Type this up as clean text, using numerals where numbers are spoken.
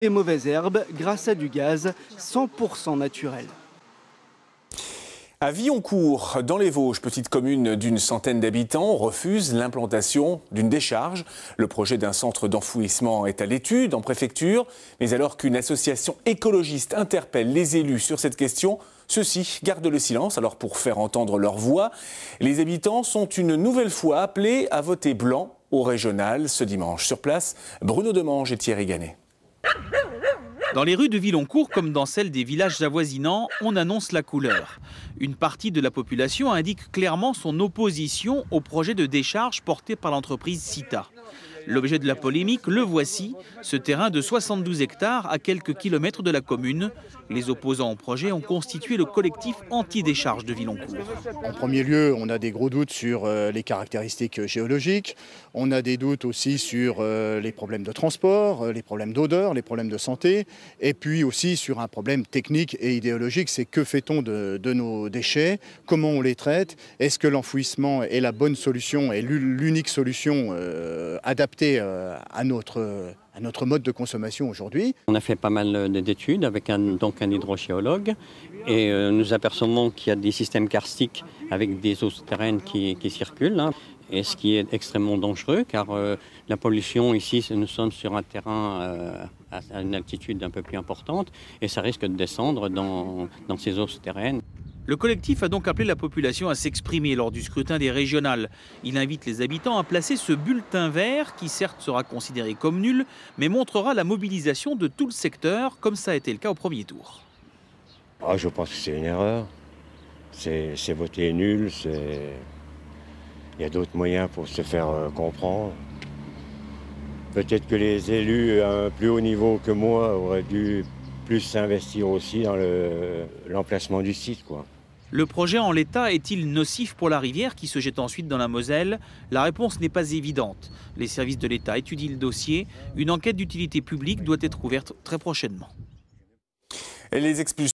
Les mauvaises herbes grâce à du gaz 100% naturel. À Villoncourt, dans les Vosges, petite commune d'une centaine d'habitants, refuse l'implantation d'une décharge. Le projet d'un centre d'enfouissement est à l'étude en préfecture. Mais alors qu'une association écologiste interpelle les élus sur cette question, ceux-ci gardent le silence. Alors pour faire entendre leur voix, les habitants sont une nouvelle fois appelés à voter blanc au régional ce dimanche. Sur place, Bruno Demange et Thierry Gannet. Dans les rues de Villoncourt, comme dans celles des villages avoisinants, on annonce la couleur. Une partie de la population indique clairement son opposition au projet de décharge porté par l'entreprise Cita. L'objet de la polémique, le voici, ce terrain de 72 hectares à quelques kilomètres de la commune. Les opposants au projet ont constitué le collectif anti-décharge de Villoncourt. En premier lieu, on a des gros doutes sur les caractéristiques géologiques. On a des doutes aussi sur les problèmes de transport, les problèmes d'odeur, les problèmes de santé. Et puis aussi sur un problème technique et idéologique, c'est que fait-on de nos déchets? Comment on les traite? Est-ce que l'enfouissement est la bonne solution et l'unique solution adaptée à notre mode de consommation aujourd'hui? On a fait pas mal d'études avec un hydrogéologue et nous apercevons qu'il y a des systèmes karstiques avec des eaux souterraines qui circulent. Et ce qui est extrêmement dangereux car la pollution ici, nous sommes sur un terrain à une altitude un peu plus importante et ça risque de descendre dans ces eaux souterraines. Le collectif a donc appelé la population à s'exprimer lors du scrutin des régionales. Il invite les habitants à placer ce bulletin vert qui certes sera considéré comme nul, mais montrera la mobilisation de tout le secteur, comme ça a été le cas au premier tour. Je pense que c'est une erreur. C'est voter nul, il y a d'autres moyens pour se faire comprendre. Peut-être que les élus à un plus haut niveau que moi auraient dû plus s'investir aussi dans l'emplacement du site, quoi. Le projet en l'état est-il nocif pour la rivière qui se jette ensuite dans la Moselle? La réponse n'est pas évidente. Les services de l'État étudient le dossier. Une enquête d'utilité publique doit être ouverte très prochainement. Et les expulsions